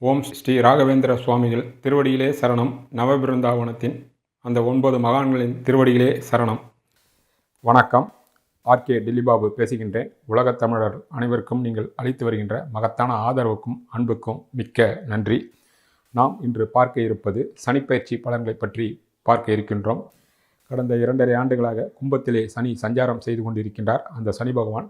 ஓம் ஸ்ரீ ராகவேந்திர சுவாமிகள் திருவடியிலே சரணம். நவபிருந்தாவனத்தின் அந்த 9 மகான்களின் திருவடியிலே சரணம். வணக்கம். ஆர்கே டில்லிபாபு பேசுகின்றேன். உலகத் தமிழர் அனைவருக்கும் நீங்கள் அளித்து வருகின்ற மகத்தான ஆதரவுக்கும் அன்புக்கும் மிக்க நன்றி. நாம் இன்று பார்க்க இருப்பது சனிப்பெயர்ச்சி பலன்களை பற்றி பார்க்க இருக்கின்றோம். கடந்த 2.5 ஆண்டுகளாக கும்பத்திலே சனி சஞ்சாரம் செய்து கொண்டிருக்கின்றார். அந்த சனி பகவான்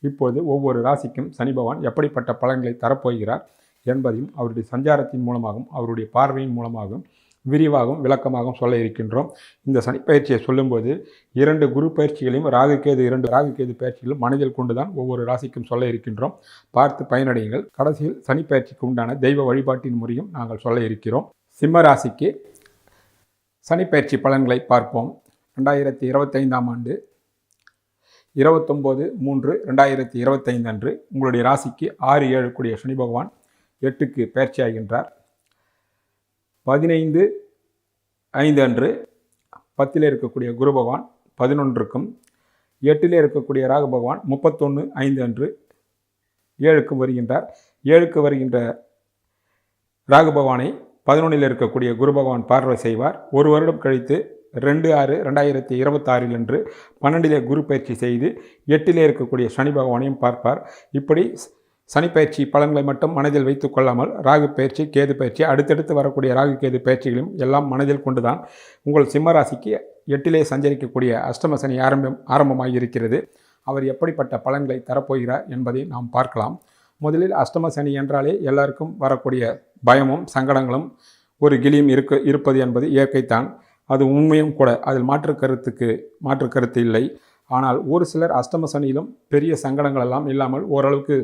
இப்பொழுது ஒவ்வொரு ராசிக்கும் சனி பகவான் எப்படிப்பட்ட பலன்களை தரப்போகிறார் என்பதையும் அவருடைய சஞ்சாரத்தின் மூலமாகவும் அவருடைய பார்வையின் மூலமாகவும் விரிவாகவும் விளக்கமாகவும் சொல்ல இருக்கின்றோம். இந்த சனி பயிற்சியை சொல்லும்போது 2 குரு பயிற்சிகளையும் ராகுகேது 2 ராகுகேது பயிற்சிகளும் மனதில் கொண்டுதான் ஒவ்வொரு ராசிக்கும் சொல்ல இருக்கின்றோம். பார்த்து பயனடையுங்கள். கடைசியில் சனி பயிற்சிக்கு உண்டான தெய்வ வழிபாட்டின் முறையும் நாங்கள் சொல்ல இருக்கிறோம். சிம்ம ராசிக்கு சனி பயிற்சி பலன்களை பார்ப்போம். 2025ஆம் ஆண்டு 29/3/2025 அன்று உங்களுடைய ராசிக்கு 6-7 கூடிய சனி பகவான் 8க்கு பயிற்சி ஆகின்றார். 15/5 அன்று 10ல் இருக்கக்கூடிய குரு பகவான் 11க்கும் 8ல் இருக்கக்கூடிய ராகு பகவான் 31/5 அன்று 7க்கு வருகின்றார். 7க்கு வருகின்ற ராகு பகவானை 11ல் இருக்கக்கூடிய குரு பகவான் பார்வை செய்வார். ஒரு வருடம் கழித்து 2/6/2026 அன்று 12லே குரு பயிற்சி செய்து 8லே இருக்கக்கூடிய சனி பகவானையும் பார்ப்பார். இப்படி சனி பயிற்சி பலன்களை மட்டும் மனதில் வைத்து கொள்ளாமல் ராகு பயிற்சி, கேது பயிற்சி, அடுத்தடுத்து வரக்கூடிய ராகு கேது பயிற்சிகளையும் எல்லாம் மனதில் கொண்டுதான் உங்கள் சிம்ம ராசிக்கு 8லே சஞ்சரிக்கக்கூடிய அஷ்டம சனி ஆரம்பமாகி இருக்கிறது. அவர் எப்படிப்பட்ட பலன்களை தரப்போகிறார் என்பதை நாம் பார்க்கலாம். முதலில் அஷ்டம சனி என்றாலே எல்லாருக்கும் வரக்கூடிய பயமும் சங்கடங்களும் ஒரு கிளியும் இருப்பது என்பது இயற்கைத்தான். அது உண்மையும் கூட. அதில் மாற்று கருத்து இல்லை. ஆனால் ஒரு சிலர் அஷ்டம சனியிலும் பெரிய சங்கடங்கள் எல்லாம் இல்லாமல் ஓரளவுக்கு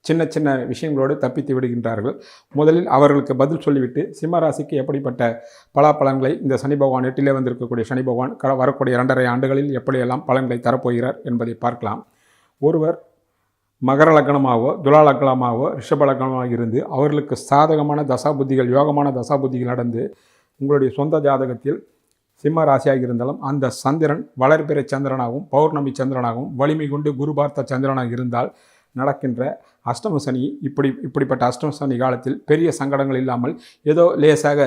சின்ன சின்ன விஷயங்களோடு தப்பித்து விடுகின்றார்கள். முதலில் அவர்களுக்கு பதில் சொல்லிவிட்டு சிம்ம ராசிக்கு எப்படிப்பட்ட பலாப்பலன்களை இந்த சனி பகவான் 8லே வந்திருக்கக்கூடிய சனி பகவான் வரக்கூடிய 2.5 ஆண்டுகளில் எப்படியெல்லாம் பலன்களை தரப்போகிறார் என்பதை பார்க்கலாம். ஒருவர் மகர லக்னமாகவோ துலா லக்னமாகவோ ரிஷப லக்னமாக இருந்து அவர்களுக்கு சாதகமான தசாபுத்திகள், யோகமான தசாபுத்திகள் நடந்து உங்களுடைய சொந்த ஜாதகத்தில் சிம்ம ராசியாக இருந்தாலும் அந்த சந்திரன் வளர்பிறை சந்திரனாகவும் பௌர்ணமி சந்திரனாகவும் வலிமை கொண்டு குரு பார்த்த சந்திரனாக இருந்தால் நடக்கின்ற அஷ்டம சனி இப்படிப்பட்ட அஷ்டம சனி காலத்தில் பெரிய சங்கடங்கள் இல்லாமல் ஏதோ லேசாக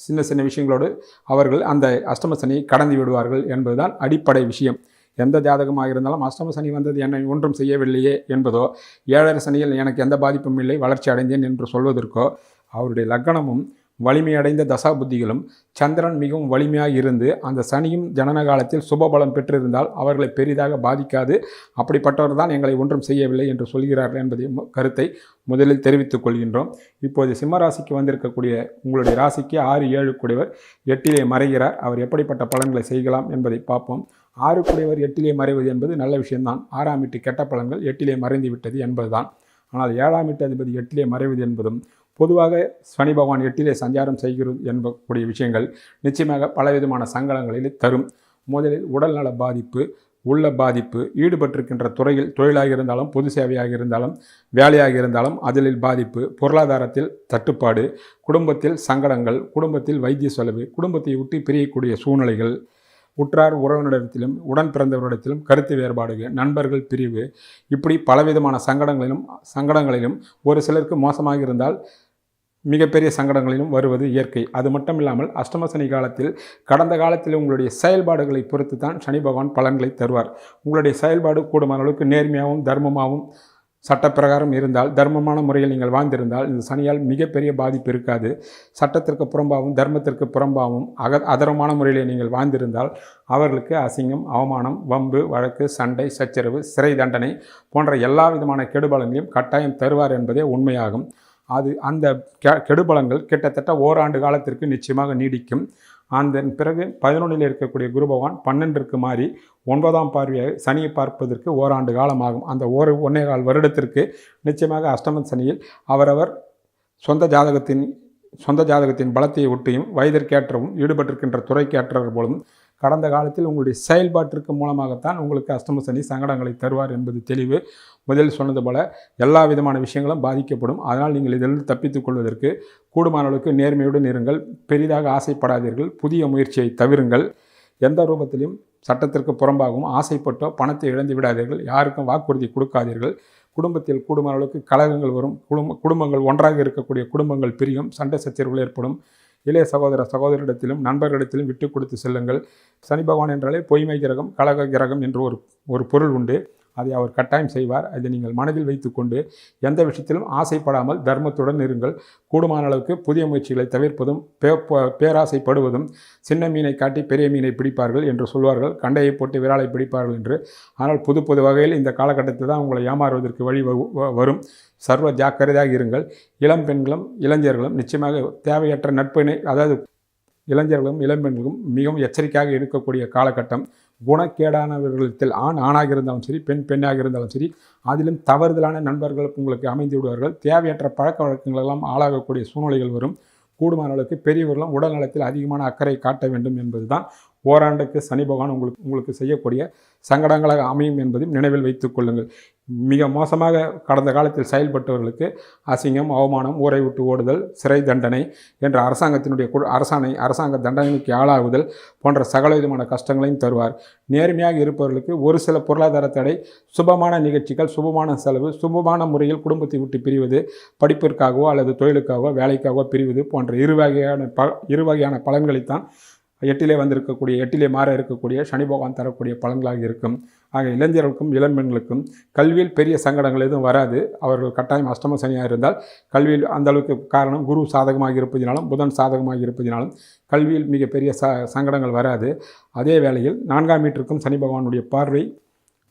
சின்ன சின்ன விஷயங்களோடு அவர்கள் அந்த அஷ்டம சனியை கடந்து விடுவார்கள் என்பதுதான் அடிப்படை விஷயம். எந்த ஜாதகமாக இருந்தாலும் அஷ்டம சனி வந்தது என்னை ஒன்றும் செய்யவில்லையே என்பதோ, 7.5 சனியில் எனக்கு எந்த பாதிப்பும் இல்லை, வளர்ச்சி அடைந்தேன் என்று சொல்வதற்கோ, அவருடைய லக்னமும் வலிமையடைந்த தசாபுத்திகளும் சந்திரன் மிகவும் வலிமையாக இருந்து அந்த சனியும் ஜனன காலத்தில் சுபபலம் பெற்றிருந்தால் அவர்களை பெரிதாக பாதிக்காது. அப்படிப்பட்டவர் தான் எங்களை ஒன்றும் செய்யவில்லை என்று சொல்கிறார்கள் என்பதை கருத்தை முதலில் தெரிவித்துக் கொள்கின்றோம். இப்போது சிம்ம ராசிக்கு வந்திருக்கக்கூடிய உங்களுடைய ராசிக்கு 6-7 கூடியவர் 8லே மறைகிறார். அவர் எப்படிப்பட்ட பலன்களை செய்யலாம் என்பதை பார்ப்போம். 6 கூடியவர் 8லே மறைவது என்பது நல்ல விஷயம்தான். 6ஆம் வீட்டு கெட்ட பலன்கள் 8லே மறைந்து விட்டது என்பதுதான். ஆனால் 7ஆம் வீட்டு அதிபதி 8லே மறைவது என்பதும் பொதுவாக சனி பகவான் 8லே சஞ்சாரம் செய்கிறது என்பக்கூடிய விஷயங்கள் நிச்சயமாக பலவிதமான சங்கடங்களில் தரும். முதலில் உடல்நல பாதிப்பு, உள்ள பாதிப்பு, ஈடுபட்டிருக்கின்ற துறையில் தொழிலாக இருந்தாலும் பொது சேவையாக இருந்தாலும் வேலையாக இருந்தாலும் அதில் பாதிப்பு, பொருளாதாரத்தில் தட்டுப்பாடு, குடும்பத்தில் சங்கடங்கள், குடும்பத்தில் வைத்திய செலவு, குடும்பத்தை விட்டு பிரியக்கூடிய சூழ்நிலைகள், உற்றார் உறவினரிடத்திலும் உடன் பிறந்தவரிடத்திலும் கருத்து வேறுபாடுகள், நண்பர்கள் பிரிவு, இப்படி பலவிதமான சங்கடங்களிலும் ஒரு சிலருக்கு மோசமாக இருந்தால் மிகப்பெரிய சங்கடங்களிலும் வருவது இயற்கை. அது மட்டும் இல்லாமல் அஷ்டம சனி காலத்தில் கடந்த காலத்தில் உங்களுடைய செயல்பாடுகளை பொறுத்து தான் சனி பகவான் பலன்களை தருவார். உங்களுடைய செயல்பாடு கூடுமான அளவுக்கு நேர்மையாகவும் தர்மமாகவும் சட்டப்பிரகாரம் இருந்தால், தர்மமான முறையில் நீங்கள் வாழ்ந்திருந்தால் இந்த சனியால் மிகப்பெரிய பாதிப்பு இருக்காது. சட்டத்திற்கு புறம்பாகவும் தர்மத்திற்கு புறம்பாகவும் அதரமான முறையிலே நீங்கள் வாழ்ந்திருந்தால் அவர்களுக்கு அசிங்கம், அவமானம், வம்பு, வழக்கு, சண்டை, சச்சரவு, சிறை தண்டனை போன்ற எல்லா விதமான கெடுபலங்களையும் கட்டாயம் தருவார் என்பதே உண்மையாகும். அந்த கெடுபலங்கள் கிட்டத்தட்ட ஓராண்டு காலத்திற்கு நிச்சயமாக நீடிக்கும். அதன் பிறகு 11ல் இருக்கக்கூடிய குரு பகவான் 12ற்கு மாறி 9ஆம் பார்வையாக சனியை பார்ப்பதற்கு ஓராண்டு காலமாகும். அந்த 1.25 வருடத்திற்கு நிச்சயமாக அஷ்டம சனியில் அவரவர் சொந்த ஜாதகத்தின் பலத்தை ஒட்டியும் வயதிற்கேற்றவும் ஈடுபட்டிருக்கின்ற துறைக்கேற்றவர் போலும் கடந்த காலத்தில் உங்களுடைய செயல்பாட்டிற்கு மூலமாகத்தான் உங்களுக்கு அஷ்டம சனி சங்கடங்களை தருவார் என்பது தெளிவு. முதலில் சொன்னது போல எல்லா விதமான விஷயங்களும் பாதிக்கப்படும். அதனால் நீங்கள் இதிலிருந்து தப்பித்துக் கொள்வதற்கு கூடுமான அளவுக்கு நேர்மையுடன் இருங்கள். பெரிதாக ஆசைப்படாதீர்கள். புதிய முயற்சியை தவிருங்கள். எந்த ரூபத்திலும் சட்டத்திற்கு புறம்பாகவும் ஆசைப்பட்டோ பணத்தை இழந்து விடாதீர்கள். யாருக்கும் வாக்குறுதி கொடுக்காதீர்கள். குடும்பத்தில் கூடுமான அளவுக்கு கலகங்கள் வரும். குடும்பங்கள் ஒன்றாக இருக்கக்கூடிய குடும்பங்கள் பிரியும், சண்டை சச்சரவுகள் ஏற்படும். இளைய சகோதரிடத்திலும் நண்பர்களிடத்திலும் விட்டு கொடுத்து செல்லுங்கள். சனி பகவான் என்றாலே பொய்மை கிரகம், கலக கிரகம் என்று ஒரு பொருள் உண்டு. அதை அவர் கட்டாயம் செய்வார். அதை நீங்கள் மனதில் வைத்துக்கொண்டு எந்த விஷயத்திலும் ஆசைப்படாமல் தர்மத்துடன் இருங்கள். கூடுமான அளவுக்கு புதிய முயற்சிகளை தவிர்ப்பதும் பேராசைப்படுவதும் சின்ன மீனை காட்டி பெரிய மீனை பிடிப்பார்கள் என்று சொல்வார்கள், கண்டையை போட்டு விராலை பிடிப்பார்கள் என்று. ஆனால் புது வகையில் இந்த காலகட்டத்தில் தான் உங்களை ஏமாறுவதற்கு வழி வரும். சர்வ ஜாக்கிரதையாக இருங்கள். இளம் பெண்களும் இளைஞர்களும் நிச்சயமாக தேவையற்ற நட்பினை, அதாவது இளைஞர்களும் இளம்பெண்களும் மிகவும் எச்சரிக்கையாக இருக்கக்கூடிய காலகட்டம். குணக்கேடானவர்களிடத்தில் ஆணாக இருந்தாலும் சரி, பெண்ணாக இருந்தாலும் சரி, அதிலும் தவறுதலான நண்பர்கள் உங்களுக்கு அமைந்து விடுவார்கள். தேவையற்ற பழக்க வழக்கங்களெல்லாம் ஆளாகக்கூடிய சூழ்நிலைகள் வரும். கூடுமான அளவுக்கு பெரியவர்களும் உடல் நலத்தில் அதிகமான அக்கறை காட்ட வேண்டும் என்பதுதான் ஓராண்டுக்கு சனி பகவான் உங்களுக்கு செய்யக்கூடிய சங்கடங்களாக அமையும் என்பதையும் நினைவில் வைத்துக் கொள்ளுங்கள். மிக மோசமாக கடந்த காலத்தில் செயல்பட்டவர்களுக்கு அசிங்கம், அவமானம், ஊரை விட்டு ஓடுதல், சிறை தண்டனை என்ற அரசாங்க தண்டனைக்கு ஆளாகுதல் போன்ற சகல விதமான கஷ்டங்களையும் தருவார். நேர்மையாக இருப்பவர்களுக்கு ஒரு சில பொருளாதார தடை, சுபமான நிகழ்ச்சிகள், சுபமான செலவு, சுபமான முறையில் குடும்பத்தை விட்டு பிரிவது, படிப்பிற்காகவோ அல்லது தொழிலுக்காகவோ வேலைக்காகவோ பிரிவது போன்ற இரு வகையான பலன்களைத்தான் எட்டிலே மாற இருக்கக்கூடிய சனி பகவான் தரக்கூடிய பலன்களாக இருக்கும். ஆக இளைஞர்களுக்கும் இளம்பெண்களுக்கும் கல்வியில் பெரிய சங்கடங்கள் எதுவும் வராது. அவர்கள் கட்டாயம் அஷ்டம சனியாக இருந்தால் கல்வியில் அந்த அளவுக்கு காரணம் குரு சாதகமாக இருப்பதினாலும் புதன் சாதகமாக இருப்பதினாலும் கல்வியில் மிகப்பெரிய சங்கடங்கள் வராது. அதே வேளையில் 4ஆம் வீட்டிற்கும் சனி பகவானுடைய பார்வை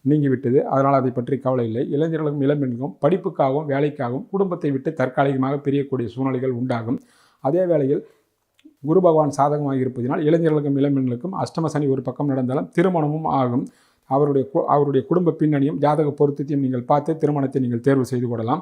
நீங்கிவிட்டது. அதனால் அதை பற்றி கவலை இல்லை. இளைஞர்களுக்கும் இளம்பெண்களுக்கும் படிப்புக்காகவும் வேலைக்காகவும் குடும்பத்தை விட்டு தற்காலிகமாக பிரியக்கூடிய சூழ்நிலைகள் உண்டாகும். அதே வேளையில் குரு பகவான் சாதகமாக இருப்பதினால் இளைஞர்களுக்கும் இளம்பெண்களுக்கும் அஷ்டம சனி ஒரு பக்கம் நடந்தாலும் திருமணமும் ஆகும். அவருடைய குடும்ப பின்னணியும் ஜாதக பொருத்தத்தையும் நீங்கள் பார்த்து திருமணத்தை நீங்கள் தேர்வு செய்து கொள்ளலாம்.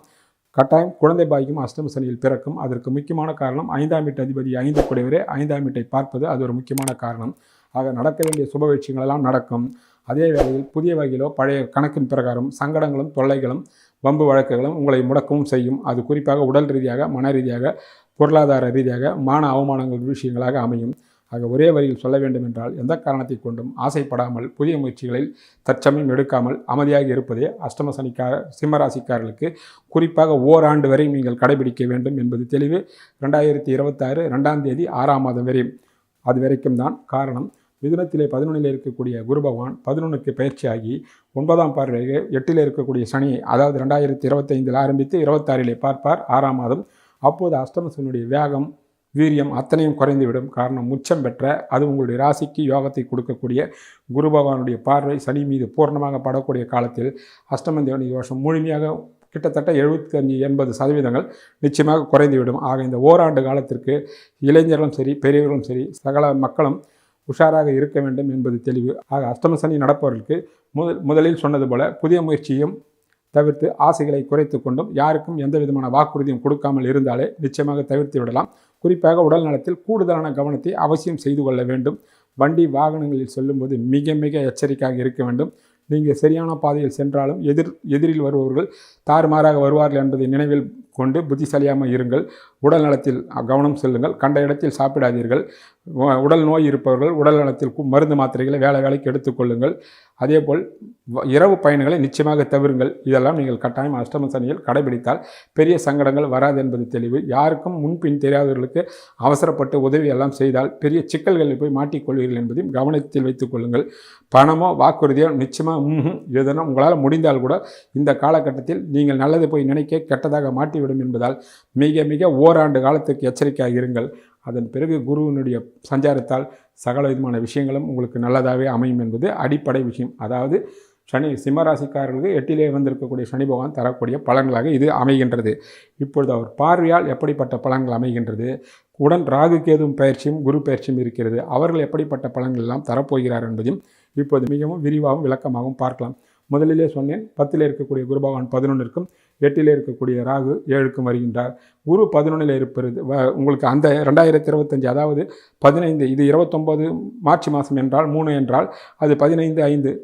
கட்டாயம் குழந்தை பாக்கியம் அஷ்டம சனியில் பிறக்கும். அதற்கு முக்கியமான காரணம் 5ஆம் வீட்டு அதிபதி 5 கூடியவரே 5ஆம் வீட்டை பார்ப்பது. அது ஒரு முக்கியமான காரணம். ஆக நடக்க வேண்டிய சுப விஷயங்களெல்லாம் நடக்கும். அதே வேளையில் புதிய வகையிலோ பழைய கணக்கின் பிரகாரம் சங்கடங்களும் தொல்லைகளும் வம்பு வழக்குகளும் உங்களை முடக்கவும் செய்யும். அது குறிப்பாக உடல் ரீதியாக, மன ரீதியாக, பொருளாதார ரீதியாக மான அவமானங்கள் விஷயங்களாக அமையும். ஆக ஒரே வரியில் சொல்ல வேண்டும் என்றால் எந்த காரணத்தை கொண்டும் ஆசைப்படாமல் புதிய முயற்சிகளில் தற்சமயம் எடுக்காமல் அமைதியாக இருப்பதே அஷ்டம சிம்மராசிக்காரர்களுக்கு குறிப்பாக ஓராண்டு வரை நீங்கள் கடைபிடிக்க வேண்டும் என்பது தெளிவு. 2026 2ஆம் தேதி 6ஆம் மாதம் வரை அது வரைக்கும் தான். காரணம், மிதுனத்திலே 11 இருக்கக்கூடிய குரு பகவான் 11க்கு பயிற்சியாகி 9ஆம் பார்வையாக 8 இருக்கக்கூடிய சனி, அதாவது 2025 ஆரம்பித்து 26 பார்ப்பார் 6ஆம் மாதம். அப்போது அஷ்டம சனியுடைய வேகம், வீரியம் அத்தனையும் குறைந்துவிடும். காரணம், உச்சம் பெற்ற, அது உங்களுடைய ராசிக்கு யோகத்தை கொடுக்கக்கூடிய குரு பகவானுடைய பார்வை சனி மீது பூர்ணமாக படக்கூடிய காலத்தில் அஷ்டம தேவனி தோஷம் முழுமையாக கிட்டத்தட்ட 75-80% நிச்சயமாக குறைந்துவிடும். ஆக இந்த ஓராண்டு காலத்திற்கு இளைஞர்களும் சரி, பெரியவர்களும் சரி, சகல மக்களும் உஷாராக இருக்க வேண்டும் என்பது தெளிவு. ஆக அஷ்டம சனி நடப்பவர்களுக்கு முதலில் சொன்னது போல புதிய முயற்சியும் தவிர்த்து ஆசைகளை குறைத்து கொண்டும் யாருக்கும் எந்த விதமான வாக்குறுதியும் கொடுக்காமல் இருந்தாலே நிச்சயமாக தவிர்த்து விடலாம். குறிப்பாக உடல் நலத்தில் கூடுதலான கவனத்தை அவசியம் செய்து கொள்ள வேண்டும். வண்டி வாகனங்களில் செல்லும்போது மிக மிக எச்சரிக்கையாக இருக்க வேண்டும். நீங்கள் சரியான பாதையில் சென்றாலும் எதிரில் வருபவர்கள் தாறுமாறாக வருவார்கள் என்பதை நினைவில் கொண்டு புத்திசாலியாமல் இருங்கள். உடல் நலத்தில் கவனம் செல்லுங்கள். கண்ட இடத்தில் சாப்பிடாதீர்கள். உடல் நோய் இருப்பவர்கள் உடல் நலத்தில் மருந்து மாத்திரைகளை வேலைக்கு எடுத்துக்கொள்ளுங்கள். அதேபோல் இரவு பயணங்களை நிச்சயமாக தவிருங்கள். இதெல்லாம் நீங்கள் கட்டாயம் அஷ்டம சனியில் கடைபிடித்தால் பெரிய சங்கடங்கள் வராது என்பது தெளிவு. யாருக்கும் முன்பின் தெரியாதவர்களுக்கு அவசரப்பட்டு உதவி எல்லாம் செய்தால் பெரிய சிக்கல்களில் போய் மாட்டிக்கொள்வீர்கள் என்பதையும் கவனத்தில் வைத்துக் கொள்ளுங்கள். பணமோ வாக்குறுதியோ நிச்சயமாக எதனா உங்களால் முடிந்தால் கூட இந்த காலகட்டத்தில் நீங்கள் நல்லது போய் நினைக்க கெட்டதாக மாட்டிவிடும் என்பதால் மிக மிக ஓராண்டு காலத்துக்கு எச்சரிக்கையாக இருங்கள். அதன் பிறகு குருவினுடைய சஞ்சாரத்தால் சகல விதமான விஷயங்களும் உங்களுக்கு நல்லதாகவே அமையும் என்பது அடிப்படை விஷயம். அதாவது சிம்மராசிக்காரர்களுக்கு 8 வந்திருக்கக்கூடிய சனி பகவான் தரக்கூடிய பலன்களாக இது அமைகின்றது. இப்பொழுது அவர் பார்வையால் எப்படிப்பட்ட பலன்கள் அமைகின்றது, உடன் ராகு கேதுவும் பயிற்சியும் குரு பயிற்சியும் இருக்கிறது, அவர்கள் எப்படிப்பட்ட பலன்கள் எல்லாம் தரப்போகிறார் என்பதையும் இப்போது மிகவும் விரிவாகவும் விளக்கமாகவும் பார்க்கலாம். முதலிலே சொன்னேன், 10 இருக்கக்கூடிய குரு பகவான் 11க்கும் 8 இருக்கக்கூடிய ராகு 7க்கும் வருகின்றார். குரு 11 இருப்பது உங்களுக்கு அந்த 2025, அதாவது 15, இது 29 மார்ச் மாதம் என்றால் 3 என்றால் அது 15/5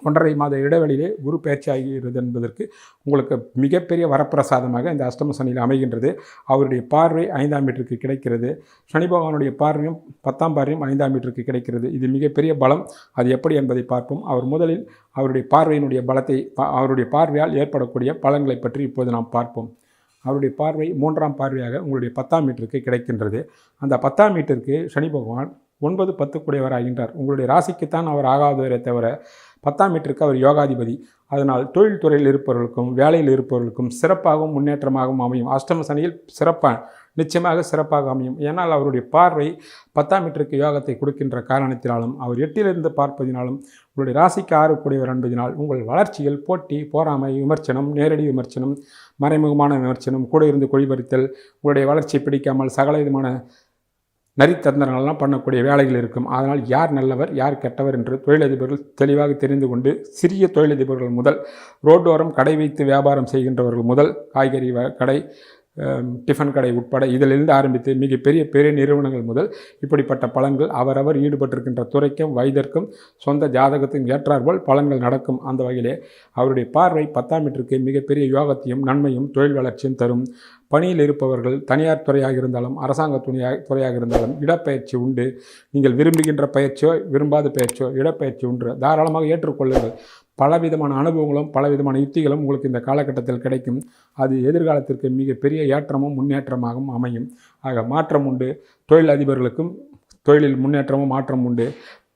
1.5 மாத இடைவெளியிலே குரு பயிற்சி ஆகிறது என்பதற்கு உங்களுக்கு மிகப்பெரிய வரப்பிரசாதமாக இந்த அஷ்டம சனியில் அமைகின்றது. அவருடைய பார்வை 5ஆம் வீட்டிற்கு கிடைக்கிறது. சனி பகவானுடைய பார்வையும் 10ஆம் பார்வையும் 5ஆம் வீட்டிற்கு கிடைக்கிறது. இது மிகப்பெரிய பலம். அது எப்படி என்பதை பார்ப்போம். அவர் முதலில் அவருடைய பார்வையினுடைய பலத்தை, அவருடைய பார்வையால் ஏற்படக்கூடிய பலன்களை பற்றி இப்போது நாம் பார்ப்போம். அவருடைய பார்வை 3ஆம் பார்வையாக உங்களுடைய 10ஆம் வீட்டிற்கு கிடைக்கின்றது. அந்த 10ஆம் வீட்டிற்கு சனி பகவான் 9, 10 கூடியவராகின்றார். உங்களுடைய ராசிக்குத்தான் அவர் ஆகாதவரே தவிர 10ஆம் வீட்டிற்கு அவர் யோகாதிபதி. அதனால் தொழில் துறையில் இருப்பவர்களுக்கும் வேலையில் இருப்பவர்களுக்கும் சிறப்பாகவும் முன்னேற்றமாகவும் அமையும். அஷ்டம சனியில் நிச்சயமாக சிறப்பாக அமையும். ஏன்னால் அவருடைய பார்வை 10ஆம் வீட்டிற்கு யோகத்தை கொடுக்கின்ற காரணத்தினாலும் அவர் 8இலிருந்து பார்ப்பதினாலும் உங்களுடைய ராசிக்கு 6 கூடியவர் என்பதனால் உங்கள் வளர்ச்சியில் போட்டி, போராமை, விமர்சனம், நேரடி விமர்சனம், மறைமுகமான விமர்சனம், கூட இருந்து குழிபறித்தல், உங்களுடைய வளர்ச்சியை பிடிக்காமல் சகல விதமான நரித்தந்திரங்கள்லாம் பண்ணக்கூடிய வேலைகள் இருக்கும். அதனால் யார் நல்லவர் யார் கெட்டவர் என்று தொழிலதிபர்கள் தெளிவாக தெரிந்து கொண்டு, சிறிய தொழிலதிபர்கள் முதல் ரோட்டோரம் கடை வைத்து வியாபாரம் செய்கின்றவர்கள் முதல், காய்கறி கடை, டிஃபன் கடை உட்பட இதிலிருந்து ஆரம்பித்து மிகப்பெரிய பெரிய நிறுவனங்கள் முதல் இப்படிப்பட்ட பலன்கள் அவரவர் ஈடுபட்டிருக்கின்ற துறைக்கும் வயதிற்கும் சொந்த ஜாதகத்தையும் ஏற்றாற்போல் பலன்கள் நடக்கும். அந்த வகையிலே அவருடைய பார்வை 10ஆம் வீட்டிற்கு மிகப்பெரிய யோகத்தையும் நன்மையும் தொழில் வளர்ச்சியும் தரும். பணியில் இருப்பவர்கள் தனியார் துறையாக இருந்தாலும் அரசாங்க துறையாக இருந்தாலும் இடப்பயிற்சி உண்டு. நீங்கள் விரும்புகின்ற பயிற்சியோ விரும்பாத பயிற்சியோ இடப்பயிற்சி உண்டு. தாராளமாக ஏற்றுக்கொள்ளுங்கள். பலவிதமான அனுபவங்களும் பலவிதமான யுக்திகளும் உங்களுக்கு இந்த காலகட்டத்தில் கிடைக்கும். அது எதிர்காலத்திற்கு மிகப்பெரிய ஏற்றமும் முன்னேற்றமாகவும் அமையும். ஆக மாற்றம் உண்டு. தொழில் அதிபர்களுக்கும் தொழிலில் முன்னேற்றமும் மாற்றம் உண்டு.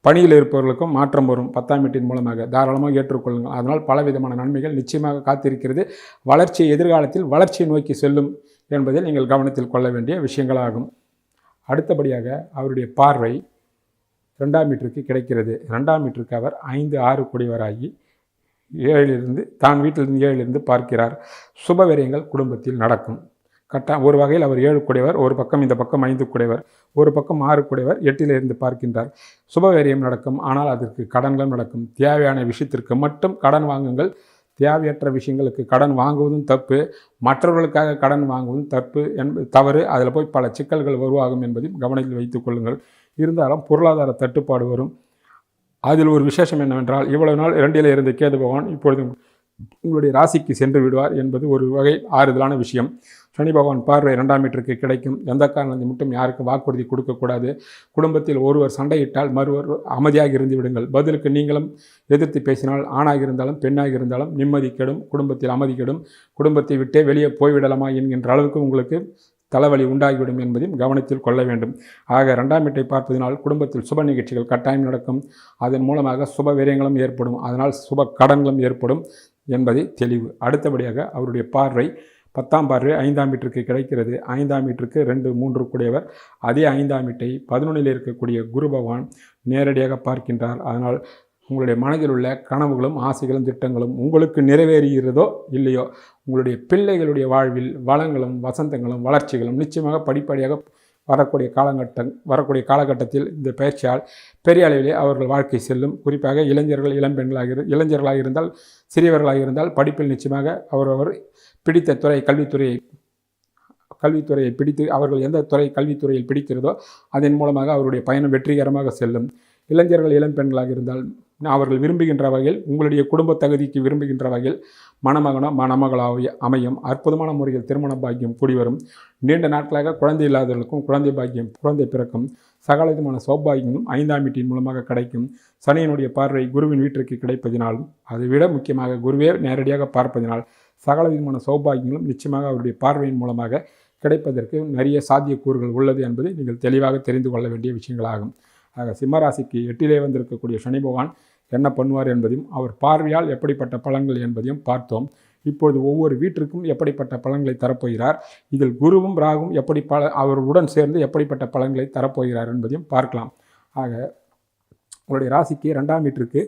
பணியில் இருப்பவர்களுக்கும் மாற்றம் வரும் 10ஆம் வீட்டின் மூலமாக. தாராளமாக ஏற்றுக்கொள்ளுங்கள். அதனால் பலவிதமான நன்மைகள் நிச்சயமாக காத்திருக்கிறது. வளர்ச்சி எதிர்காலத்தில் வளர்ச்சியை நோக்கி செல்லும் என்பதில் நீங்கள் கவனத்தில் கொள்ள வேண்டிய விஷயங்களாகும். அடுத்தபடியாக அவருடைய பார்வை 2ஆம் வீட்டிற்கு கிடைக்கிறது. 2ஆம் வீட்டிற்கு அவர் 5, 6 கூடியவராகி 7 தான் வீட்டிலிருந்து 7 பார்க்கிறார். சுபவிரயங்கள் குடும்பத்தில் நடக்கும். ஒரு வகையில் அவர் 7 கூடியவர், ஒரு பக்கம் இந்த பக்கம் 5 கூடியவர், ஒரு பக்கம் 6 கூடியவர் 8 பார்க்கின்றார். சுபவிரயம் நடக்கும். ஆனால் அதற்கு கடன்களும் நடக்கும். தேவையான விஷயத்திற்கு மட்டும் கடன் வாங்குங்கள். தேவையற்ற விஷயங்களுக்கு கடன் வாங்குவதும் தப்பு, மற்றவர்களுக்காக கடன் வாங்குவதும் தவறு. அதில் போய் பல சிக்கல்கள் உருவாகும் என்பதையும் கவனத்தில் வைத்துக் கொள்ளுங்கள். இருந்தாலும் பொருளாதார தட்டுப்பாடு வரும். அதில் ஒரு விசேஷம் என்னவென்றால், இவ்வளவு நாள் 2இல் இருந்த கேது பகவான் இப்பொழுது உங்களுடைய ராசிக்கு சென்று விடுவார் என்பது ஒரு வகை ஆறுதலான விஷயம். சனி பகவான் பார்வை 2ஆம் வீட்டிற்கு கிடைக்கும். எந்த காரணத்தை மட்டும் யாருக்கும் வாக்குறுதி கொடுக்கக்கூடாது. குடும்பத்தில் ஒருவர் சண்டையிட்டால் மறுவர் அமைதியாக இருந்து விடுங்கள். பதிலுக்கு நீங்களும் எதிர்த்து பேசினால் ஆணாக இருந்தாலும் பெண்ணாக இருந்தாலும் நிம்மதி கெடும், குடும்பத்தில் அமைதி கெடும். குடும்பத்தை விட்டே வெளியே போய்விடலாமா என்கின்ற அளவுக்கு உங்களுக்கு தலைவலி உண்டாகிவிடும் என்பதையும் கவனத்தில் கொள்ள வேண்டும். ஆக 2ஆம் வீட்டை பார்ப்பதனால் குடும்பத்தில் சுப நிகழ்ச்சிகள் கட்டாயம் நடக்கும். அதன் மூலமாக சுப விரயங்களும் ஏற்படும். அதனால் சுப கடன்களும் ஏற்படும் என்பதை தெளிவு. அடுத்தபடியாக அவருடைய பார்வை 10ஆம் பார்வை 5ஆம் வீட்டிற்கு கிடைக்கிறது. 5ஆம் வீட்டிற்கு 2, 3 கூடியவர். அதே 5ஆம் வீட்டை 11இல் இருக்கக்கூடிய குரு பகவான் நேரடியாக பார்க்கின்றார். அதனால் உங்களுடைய மனதில் உள்ள கனவுகளும் ஆசைகளும் திட்டங்களும் உங்களுக்கு நிறைவேறுகிறதோ இல்லையோ, உங்களுடைய பிள்ளைகளுடைய வாழ்வில் வளங்களும் வசந்தங்களும் வளர்ச்சிகளும் நிச்சயமாக படிப்படியாக வரக்கூடிய காலகட்டத்தில் இந்த பயிற்சியால் பெரிய அளவிலே அவர்கள் வாழ்க்கை செல்லும். குறிப்பாக இளைஞர்கள், இளைஞர்களாக இருந்தால், சிறியவர்களாக இருந்தால் படிப்பில் நிச்சயமாக அவரவர் பிடித்த துறை கல்வித்துறையை பிடித்து அவர்கள் எந்த கல்வித்துறையில் பிடிக்கிறதோ அதன் மூலமாக அவருடைய பயணம் வெற்றிகரமாக செல்லும். இளைஞர்கள், இளம்பெண்களாக இருந்தால் அவர்கள் விரும்புகின்ற வகையில், உங்களுடைய குடும்ப தகுதிக்கு விரும்புகின்ற வகையில் மணமகனோ மணமகளாக அமையும். அற்புதமான முறையில் திருமண பாக்கியம் கூடி வரும். நீண்ட நாட்களாக குழந்தை இல்லாதவர்களுக்கும் குழந்தை பிறக்கும். சகல விதமான சௌபாகியங்களும் 5ஆம் வீட்டின் மூலமாக கிடைக்கும். சனியினுடைய பார்வை குருவின் வீட்டிற்கு கிடைப்பதினாலும், அதைவிட முக்கியமாக குருவே நேரடியாக பார்ப்பதினால் சகல விதமான சௌபாகியங்களும் நிச்சயமாக அவருடைய பார்வையின் மூலமாக கிடைப்பதற்கு நிறைய சாத்தியக்கூறுகள் உள்ளது என்பதை நீங்கள் தெளிவாக தெரிந்து கொள்ள வேண்டிய விஷயங்களாகும். ஆக சிம்மராசிக்கு 8இலே வந்திருக்கக்கூடிய சனி பகவான் என்ன பண்ணுவார் என்பதையும் அவர் பார்வையால் எப்படிப்பட்ட பலன்கள் என்பதையும் பார்த்தோம். இப்பொழுது ஒவ்வொரு வீட்டிற்கும் எப்படிப்பட்ட பலன்களை தரப்போகிறார், இதில் குருவும் ராகும் அவருடன் சேர்ந்து எப்படிப்பட்ட பலன்களை தரப்போகிறார் என்பதையும் பார்க்கலாம். ஆக உங்களுடைய ராசிக்கு 2ஆம் வீட்டிற்கு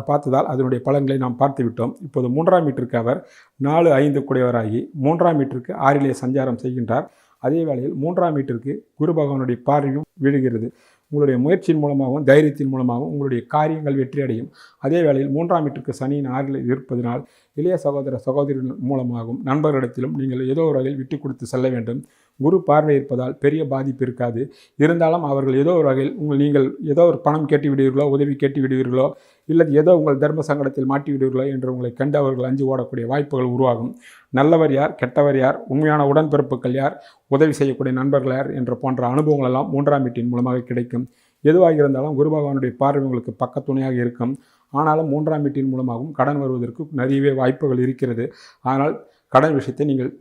பார்த்ததால் அதனுடைய பலன்களை நாம் பார்த்து விட்டோம். இப்போது 3ஆம் வீட்டிற்கு அவர் 4, 5 கூடியவராகி 3ஆம் வீட்டிற்கு 6இலே சஞ்சாரம் செய்கின்றார். அதே வேளையில் 3ஆம் வீட்டிற்கு குரு பகவானுடைய பார்வையும் விழுகிறது. உங்களுடைய முயற்சியின் மூலமாகவும் தைரியத்தின் மூலமாகவும் உங்களுடைய காரியங்கள் வெற்றியடையும். அதே வேளையில் 3ஆம் வீட்டிற்கு சனியின் 6இல் இருப்பதனால் இளைய சகோதரர்கள் மூலமாகவும் நண்பர்களிடத்திலும் நீங்கள் ஏதோ ஒரு வகையில் விட்டு கொடுத்து செல்ல வேண்டும். குரு பார்வை இருப்பதால் பெரிய பாதிப்பு இருக்காது. இருந்தாலும் அவர்கள் ஏதோ ஒரு வகையில் நீங்கள் ஏதோ ஒரு பணம் கேட்டு விடுவீர்களோ, உதவி கேட்டு விடுவீர்களோ, இல்லை ஏதோ உங்கள் தர்ம சங்கடத்தில் மாட்டி விடுவீர்களோ என்று உங்களை கண்டு அவர்கள் அஞ்சு ஓடக்கூடிய வாய்ப்புகள் உருவாகும். நல்லவர் யார், கெட்டவர் யார், உண்மையான உடன்பிறப்புகள் யார், உதவி செய்யக்கூடிய நண்பர்கள் யார் என்ற போன்ற அனுபவங்கள் எல்லாம் 3ஆம் வீட்டின் மூலமாக கிடைக்கும். எதுவாக இருந்தாலும் குரு பகவானுடைய பார்வை உங்களுக்கு பக்கத்துணையாக இருக்கும். ஆனாலும் 3ஆம் வீட்டின் மூலமாகவும் கடன் வருவதற்கு நிறையவே வாய்ப்புகள் இருக்கிறது. ஆனால் கடன் விஷயத்தை நீங்கள்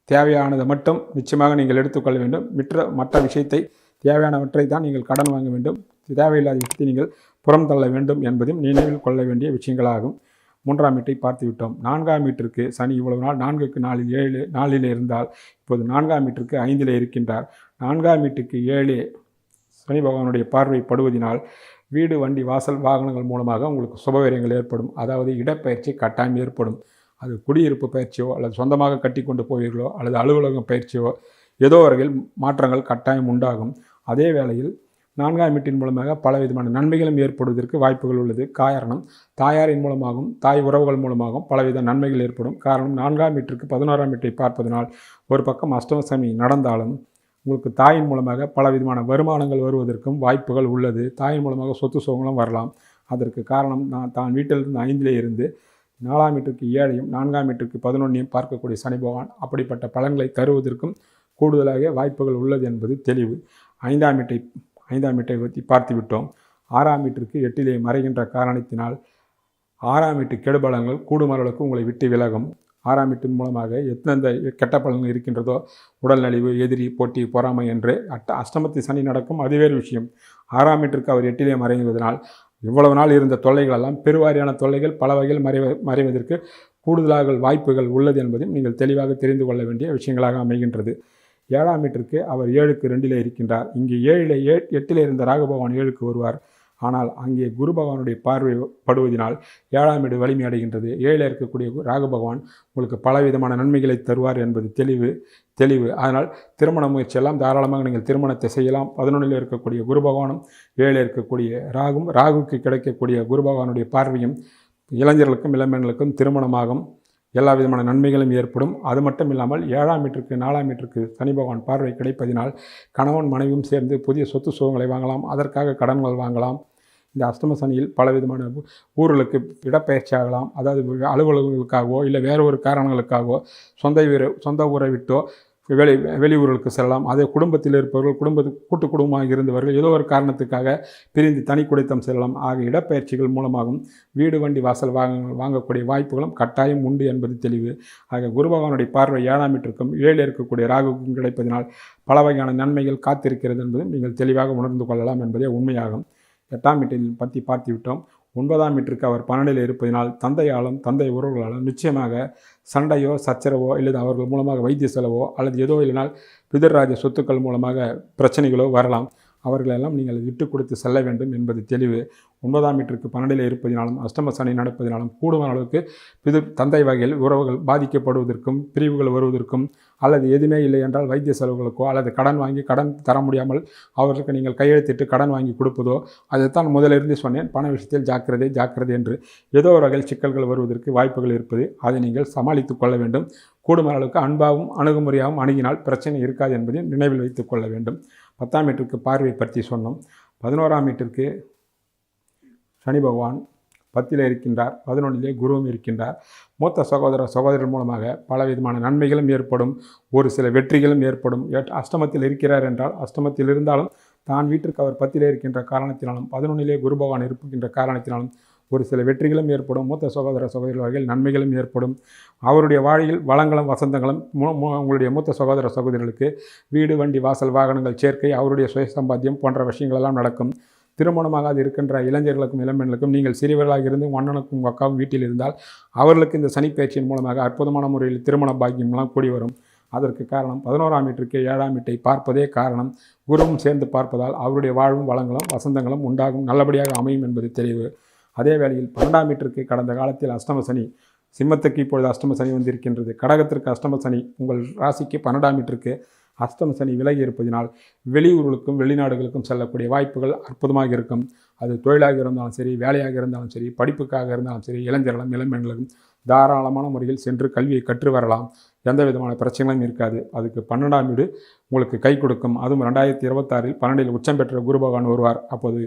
தேவையானதை மட்டும் நிச்சயமாக நீங்கள் எடுத்துக்கொள்ள வேண்டும். மற்ற விஷயத்தை தேவையானவற்றை தான் நீங்கள் கடன் வாங்க வேண்டும். தேவையில்லாத விஷயத்தை நீங்கள் புறம் தள்ள வேண்டும் என்பதையும் நினைவில் கொள்ள வேண்டிய விஷயங்களாகும். 3ஆம் வீட்டை பார்த்து விட்டோம். 4ஆம் வீட்டிற்கு சனி இவ்வளவு நாள் 4க்கு 4 இருந்தால் இப்போது 4ஆம் வீட்டிற்கு 5 இருக்கின்றார். 4ஆம் வீட்டுக்கு 7 சனி பகவானுடைய பார்வை படுவதினால் வீடு, வண்டி, வாசல், வாகனங்கள் மூலமாக உங்களுக்கு சுபவீரியங்கள் ஏற்படும். அதாவது இடப்பெயர்ச்சி கட்டாயம் ஏற்படும். அது குடியிருப்பு பயிற்சியோ அல்லது சொந்தமாக கட்டி கொண்டு போவீர்களோ அல்லது அலுவலகம் பயிற்சியோ ஏதோ வகையில் மாற்றங்கள் கட்டாயம் உண்டாகும். அதே வேளையில் 4ஆம் வீட்டின் மூலமாக பலவிதமான நன்மைகளும் ஏற்படுவதற்கு வாய்ப்புகள் உள்ளது. காரணம், தாயாரின் மூலமாகவும் தாய் உறவுகள் மூலமாகவும் பலவித நன்மைகள் ஏற்படும். காரணம், 4ஆம் வீட்டிற்கு 11ஆம் வீட்டை பார்ப்பதனால் ஒரு பக்கம் அஷ்டம சனி நடந்தாலும் உங்களுக்கு தாயின் மூலமாக பலவிதமான வருமானங்கள் வருவதற்கும் வாய்ப்புகள் உள்ளது. தாயின் மூலமாக சொத்து சுகங்களும் வரலாம். அதற்கு காரணம், தான் வீட்டிலிருந்து 5 இருந்து 4ஆம் வீட்டிற்கு 7 4ஆம் வீட்டிற்கு 11 பார்க்கக்கூடிய சனி பகவான் அப்படிப்பட்ட பலன்களை தருவதற்கும் கூடுதலாக வாய்ப்புகள் உள்ளது என்பது தெளிவு. 5ஆம் வீட்டை பற்றி பார்த்து விட்டோம். 6ஆம் வீட்டிற்கு 8 மறைகின்ற காரணத்தினால் 6ஆம் வீட்டு கெடுபலன்கள் கூடுமளவுக்கு உங்களை விட்டு விலகும். 6ஆம் வீட்டின் மூலமாக எந்தெந்த கெட்ட பலன்கள் இருக்கின்றதோ, உடல் நலிவு, எதிரி, போட்டி, பொறாமை என்று அஷ்டமத்து சனி நடக்கும். அது வேறு விஷயம். 6ஆம் வீட்டிற்கு அவர் 8 மறைவதனால் இவ்வளவு நாள் இருந்த தொல்லைகளெல்லாம் பெருவாரியான தொல்லைகள் பல வகையில் மறைவதற்கு கூடுதலாக வாய்ப்புகள் உள்ளது என்பதையும் நீங்கள் தெளிவாக தெரிந்து கொள்ள வேண்டிய விஷயங்களாக அமைகின்றது. 7ஆம் வீட்டிற்கு அவர் 7க்கு 2 இருக்கின்றார். இங்கே 8 இருந்த ராகு பகவான் 7க்கு வருவார். ஆனால் அங்கே குரு பகவானுடைய பார்வை படுவதனால் 7ஆம் வீடு வலிமை அடைகின்றது. 7 இருக்கக்கூடிய ராகு பகவான் உங்களுக்கு பலவிதமான நன்மைகளை தருவார் என்பது தெளிவு. அதனால் திருமண முயற்சியெல்லாம் தாராளமாக நீங்கள் திருமணத்தை செய்யலாம். 11 இருக்கக்கூடிய குரு பகவானும் 7 இருக்கக்கூடிய ராகுக்கு கிடைக்கக்கூடிய குரு பகவானுடைய பார்வையும் இளைஞர்களுக்கும் இளம்பெண்களுக்கும் திருமணமாகும். எல்லா விதமான நன்மைகளும் ஏற்படும். அது மட்டும் இல்லாமல் 7ஆம் வீட்டிற்கு 4ஆம் வீட்டிற்கு சனி பகவான் பார்வை கிடைப்பதினால் கணவன் மனைவியும் சேர்ந்து புதிய சொத்து சுகங்களை வாங்கலாம். அதற்காக கடன்கள் வாங்கலாம். இந்த அஷ்டம சனியில் பலவிதமான ஊர்களுக்கு இடப்பெயர்ச்சி ஆகலாம். அதாவது அலுவலகங்களுக்காகவோ இல்லை வேறு ஒரு காரணங்களுக்காகவோ சொந்த ஊரை விட்டோ வெளியூர்களுக்கு செல்லலாம். அதே குடும்பத்தில் இருப்பவர்கள் கூட்டு குடும்பமாக இருந்தவர்கள் ஏதோ ஒரு காரணத்துக்காக பிரிந்து தனி குடித்தம் செல்லலாம். ஆக இடப்பெயர்ச்சிகள் மூலமாகவும் வீடு, வண்டி, வாசல் வாங்கக்கூடிய வாய்ப்புகளும் கட்டாயம் உண்டு என்பது தெளிவு. ஆக குரு பகவானுடைய பார்வை 7ஆம் வீட்டிற்கும் 7 இருக்கக்கூடிய ராகுக்கும் கிடைப்பதனால் பல வகையான நன்மைகள் காத்திருக்கிறது என்பதும் நீங்கள் தெளிவாக உணர்ந்து கொள்ளலாம் என்பதே உண்மையாகும். 8ஆம் வீட்டில் பற்றி பார்த்து விட்டோம். 9ஆம் வீட்டிற்கு அவர் 12 இருப்பதனால் தந்தையாலும் தந்தை உறவுகளாலும் நிச்சயமாக சண்டையோ சச்சரவோ அல்லது அவர்கள் மூலமாக வைத்திய செலவோ அல்லது ஏதோ இல்லைனால் பிதர்ராஜ சொத்துக்கள் மூலமாக பிரச்சனைகளோ வரலாம். அவர்களெல்லாம் நீங்கள் விட்டு கொடுத்து செல்ல வேண்டும் என்பது தெளிவு. 9ஆம் வீட்டிற்கு 12 இருப்பதினாலும் அஷ்டம சனி நடப்பதினாலும் கூடுமான அளவுக்கு தந்தை வகையில் உறவுகள் பாதிக்கப்படுவதற்கும் பிரிவுகள் வருவதற்கும் அல்லது எதுவுமே இல்லை என்றால் வைத்திய செலவுகளுக்கோ அல்லது கடன் வாங்கி கடன் தர முடியாமல் அவர்களுக்கு நீங்கள் கையெழுத்திட்டு கடன் வாங்கி கொடுப்பதோ, அதைத்தான் முதலிருந்து சொன்னேன். பண விஷயத்தில் ஜாக்கிரதை என்று ஏதோ ஒரு வகையில் சிக்கல்கள் வருவதற்கு வாய்ப்புகள் இருப்பது. அதை நீங்கள் சமாளித்து கொள்ள வேண்டும். கூடுமான அளவுக்கு அன்பாகவும் அணுகுமுறையாகவும் அணுகினால் பிரச்சனை இருக்காது என்பதையும் நினைவில் வைத்துக் கொள்ள வேண்டும். 10ஆம் வீட்டிற்கு பார்வை பற்றி சொன்னோம். 11ஆம் வீட்டிற்கு சனி பகவான் 10 இருக்கின்றார். 11 குருவும் இருக்கின்றார். மூத்த சகோதரர் மூலமாக பலவிதமான நன்மைகளும் ஏற்படும். ஒரு சில வெற்றிகளும் ஏற்படும். அஷ்டமத்தில் இருக்கிறார் என்றால் அஷ்டமத்தில் இருந்தாலும் தான் வீட்டிற்கு அவர் 10 இருக்கின்ற காரணத்தினாலும் 11 குரு பகவான் இருக்கின்ற காரணத்தினாலும் ஒரு சில வெற்றிகளும் ஏற்படும். மூத்த சகோதரர் வகையில் நன்மைகளும் ஏற்படும். அவருடைய வாழ்வில் வளங்களும் வசந்தங்களும் உங்களுடைய மூத்த சகோதரர்களுக்கு வீடு, வண்டி, வாசல், வாகனங்கள் சேர்க்கை, அவருடைய சுய சம்பாத்தியம் போன்ற விஷயங்களெல்லாம் நடக்கும். திருமணமாகாது இருக்கின்ற இளைஞர்களுக்கும் இளம்பெண்களுக்கும் நீங்கள் சிறியவர்களாக இருந்து அண்ணனுக்கும் அக்காவும் வீட்டில் இருந்தால் அவர்களுக்கு இந்த சனிப்பெயர்ச்சியின் மூலமாக அற்புதமான முறையில் திருமண பாக்கியம்லாம் கூடி வரும். அதற்கு காரணம் 11ஆம் வீட்டிற்கு 7ஆம் வீட்டை பார்ப்பதே காரணம். குருவும் சேர்ந்து பார்ப்பதால் அவருடைய வாழ்வும் வளங்களும் வசந்தங்களும் உண்டாகும், நல்லபடியாக அமையும் என்பது தெளிவு. அதே வேளையில் 12ஆம் வீட்டிற்கு கடந்த காலத்தில் அஷ்டம சனி, சிம்மத்துக்கு இப்பொழுது அஷ்டம சனி வந்திருக்கின்றது. கடகத்திற்கு அஷ்டம சனி, உங்கள் ராசிக்கு 12ஆம் வீட்டிற்கு அஷ்டம சனி விலகி இருப்பதினால் வெளியூர்களுக்கும் வெளிநாடுகளுக்கும் செல்லக்கூடிய வாய்ப்புகள் அற்புதமாக இருக்கும். அது தொழிலாக இருந்தாலும் சரி, வேலையாக இருந்தாலும் சரி, படிப்புக்காக இருந்தாலும் சரி, இளைஞர்களும் இளம்பெண்களும் தாராளமான முறையில் சென்று கல்வியை கற்று வரலாம். எந்த விதமான பிரச்சனைகளும் இருக்காது. அதுக்கு 12ஆம் வீடு உங்களுக்கு கை கொடுக்கும். அதுவும் 2026 12இல் உச்சம் பெற்ற குரு பகவான் வருவார். அப்போது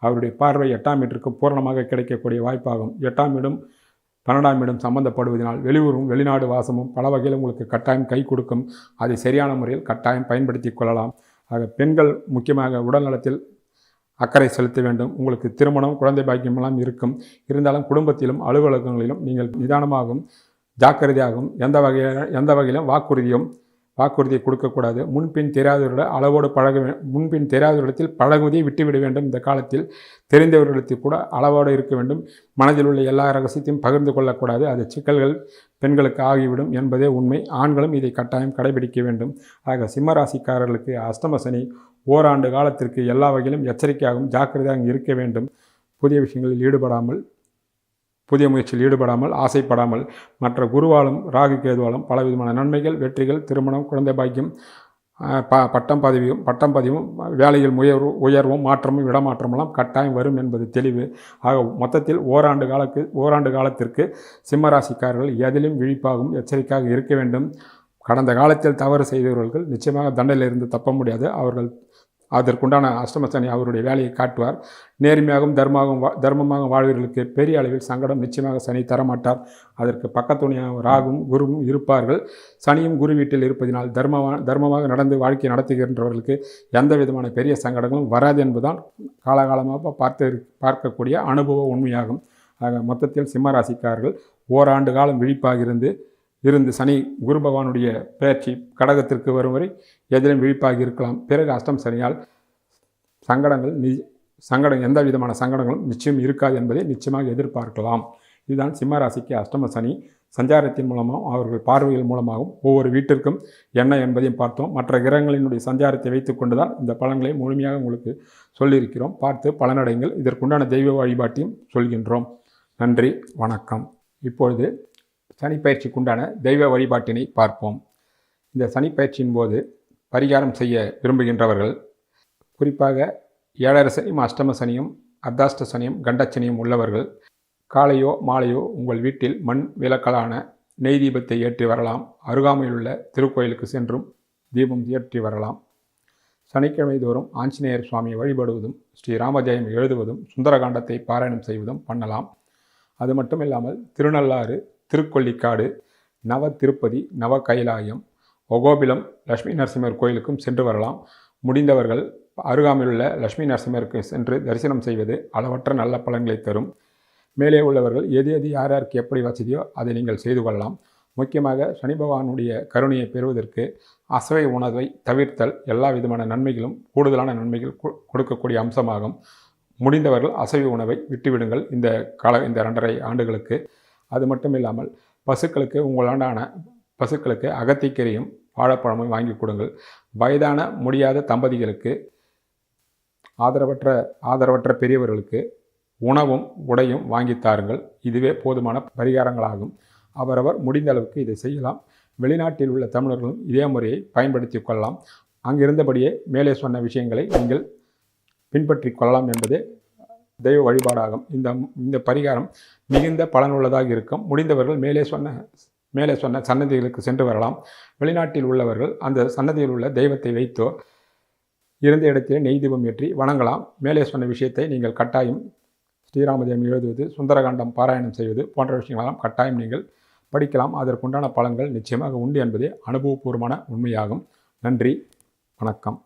அவருடைய பார்வை 8ஆம் வீட்டிற்கு பூரணமாக கிடைக்கக்கூடிய வாய்ப்பாகும். 8ஆம் வீடும் 12ஆம் வீடும் சம்பந்தப்படுவதனால் வெளியூரும் வெளிநாடு வாசமும் பல வகையில் உங்களுக்கு கட்டாயம் கை கொடுக்கும். அதை சரியான முறையில் கட்டாயம் பயன்படுத்தி கொள்ளலாம். ஆக பெண்கள் முக்கியமாக உடல் நலத்தில் அக்கறை செலுத்த வேண்டும். உங்களுக்கு திருமணம், குழந்தை பாக்கியமெல்லாம் இருக்கும். இருந்தாலும் குடும்பத்திலும் அலுவலகங்களிலும் நீங்கள் நிதானமாகவும் ஜாக்கிரதையாகவும் எந்த வகையிலும் வாக்குறுதியை கொடுக்கக்கூடாது. முன்பின் தெரியாதவர்களிடம் அளவோடு முன்பின் தெரியாதவரிடத்தில் பழகுவதை விட்டுவிட வேண்டும். இந்த காலத்தில் தெரிந்தவர்களிடத்தில் கூட அளவோடு இருக்க வேண்டும். மனதில் உள்ள எல்லா ரகசியத்தையும் பகிர்ந்து கொள்ளக்கூடாது. அது சிக்கல்கள் பெண்களுக்கு ஆகிவிடும் என்பதே உண்மை. ஆண்களும் இதை கட்டாயம் கடைபிடிக்க வேண்டும். ஆக சிம்மராசிக்காரர்களுக்கு அஷ்டம சனி ஓராண்டு காலத்திற்கு எல்லா வகையிலும் எச்சரிக்கையாகவும் ஜாக்கிரதையாக இருக்க வேண்டும். புதிய விஷயங்களில் ஈடுபடாமல், புதிய முயற்சியில் ஈடுபடாமல், ஆசைப்படாமல், மற்ற குருவாலும் ராகு கேதுவாலும் பலவிதமான நன்மைகள், வெற்றிகள், திருமணம், குழந்தை பாக்கியம், பட்டம் பதிவும் வேலையில் உயர்வும் மாற்றமும் இடமாற்றமெல்லாம் கட்டாயம் வரும் என்பது தெளிவு. ஆக மொத்தத்தில் ஓராண்டு காலத்திற்கு சிம்மராசிக்காரர்கள் எதிலும் விழிப்பாகவும் எச்சரிக்கையாக இருக்க வேண்டும். கடந்த காலத்தில் தவறு செய்தவர்கள் நிச்சயமாக தண்டனையிலிருந்து தப்ப முடியாது. அவர்கள் அதற்குண்டான அஷ்டம சனி அவருடைய வேலையை காட்டுவார். நேர்மையாகவும் தர்மமாக வாழ்வர்களுக்கு பெரிய அளவில் சங்கடம் நிச்சயமாக சனி தரமாட்டார். அதற்கு பக்கத்துணையாக ராகும் குருவும் இருப்பார்கள். சனியும் குரு வீட்டில் இருப்பதினால் தர்மமாக நடந்து வாழ்க்கை நடத்துகின்றவர்களுக்கு எந்த விதமான பெரிய சங்கடங்களும் வராது என்பதுதான் காலகாலமாக பார்க்கக்கூடிய அனுபவ உண்மையாகும். ஆக மொத்தத்தில் சிம்மராசிக்காரர்கள் ஓராண்டு காலம் விழிப்பாக இருந்து சனி குரு பகவானுடைய பெயர்ச்சி கடகத்திற்கு வரும் வரை எதிலும் விழிப்பாகி இருக்கலாம். பிறகு அஷ்டம் சனியால் எந்த விதமான சங்கடங்களும் நிச்சயம் இருக்காது என்பதை நிச்சயமாக எதிர்பார்க்கலாம். இதுதான் சிம்மராசிக்கு அஷ்டம சனி சஞ்சாரத்தின் மூலமாகவும் அவர்கள் பார்வைகள் மூலமாகவும் ஒவ்வொரு வீட்டிற்கும் என்ன என்பதையும் பார்த்தோம். மற்ற கிரகங்களினுடைய சஞ்சாரத்தை வைத்து கொண்டு தான் இந்த பலன்களை முழுமையாக உங்களுக்கு சொல்லியிருக்கிறோம். பார்த்து பலனடைங்கள். இதற்குண்டான தெய்வ வழிபாட்டையும் சொல்கின்றோம். நன்றி, வணக்கம். இப்பொழுது சனிப்பயிற்சிக்குண்டான தெய்வ வழிபாட்டினை பார்ப்போம். இந்த சனிப்பயிற்சியின் போது பரிகாரம் செய்ய விரும்புகின்றவர்கள், குறிப்பாக 7.5 சனியும் அஷ்டம சனியும் அர்த்தாஷ்ட சனியும் கண்டச்சனியும் உள்ளவர்கள் காலையோ மாலையோ உங்கள் வீட்டில் மண் விளக்கலான நெய் தீபத்தை ஏற்றி வரலாம். அருகாமையில் உள்ள திருக்கோயிலுக்கு சென்றும் தீபம் ஏற்றி வரலாம். சனிக்கிழமை தோறும் ஆஞ்சநேயர் சுவாமியை வழிபடுவதும், ஸ்ரீராமஜெயம் எழுதுவதும், சுந்தரகாண்டத்தை பாராயணம் செய்வதும் பண்ணலாம். அது மட்டும் இல்லாமல் திருநள்ளாறு, திருக்கொள்ளிக்காடு, நவ திருப்பதி, நவ கைலாயம், ஒகோபிலம் லட்சுமி நரசிம்மர் கோயிலுக்கும் சென்று வரலாம். முடிந்தவர்கள் அருகாமையில் உள்ள லட்சுமி நரசிம்மருக்கு சென்று தரிசனம் செய்வது அளவற்ற நல்ல பலன்களை தரும். மேலே உள்ளவர்கள் எது யாருக்கு எப்படி வசதியோ அதை நீங்கள் செய்து கொள்ளலாம். முக்கியமாக சனி பகவானுடைய கருணையை பெறுவதற்கு அசைவ உணவை தவிர்த்தல் எல்லா விதமான நன்மைகளும் கூடுதலான நன்மைகள் கொடுக்கக்கூடிய அம்சமாகும். முடிந்தவர்கள் அசைவ உணவை விட்டுவிடுங்கள் இந்த 2.5 ஆண்டுகளுக்கு. அது மட்டும் இல்லாமல் உங்களாண்டான பசுக்களுக்கு அகத்திக்கீரையும் வாழைப்பழமும் வாங்கி கொடுங்கள். வயதான முடியாத தம்பதிகளுக்கு, ஆதரவற்ற பெரியவர்களுக்கு உணவும் உடையும் வாங்கி தாருங்கள். இதுவே போதுமான பரிகாரங்களாகும். அவரவர் முடிந்த அளவுக்கு இதை செய்யலாம். வெளிநாட்டில் உள்ள தமிழர்களும் இதே முறையை பயன்படுத்தி கொள்ளலாம். அங்கிருந்தபடியே மேலே சொன்ன விஷயங்களை நீங்கள் பின்பற்றி கொள்ளலாம் என்பதே தெய்வ வழிபாடாகும். இந்த பரிகாரம் மிகுந்த பலனுள்ளதாக இருக்கும். முடிந்தவர்கள் மேலே சொன்ன சன்னதிகளுக்கு சென்று வரலாம். வெளிநாட்டில் உள்ளவர்கள் அந்த சன்னதியில் உள்ள தெய்வத்தை வைத்தோ இருந்த இடத்திலே நெய் தீபம் ஏற்றி வணங்கலாம். மேலே சொன்ன விஷயத்தை நீங்கள் கட்டாயம் ஸ்ரீராமஜெயம் எழுதுவது, சுந்தரகாண்டம் பாராயணம் செய்வது போன்ற விஷயங்களெல்லாம் கட்டாயம் நீங்கள் படிக்கலாம். அதற்குண்டான பலன்கள் நிச்சயமாக உண்டு என்பதே அனுபவபூர்வமான உண்மையாகும். நன்றி, வணக்கம்.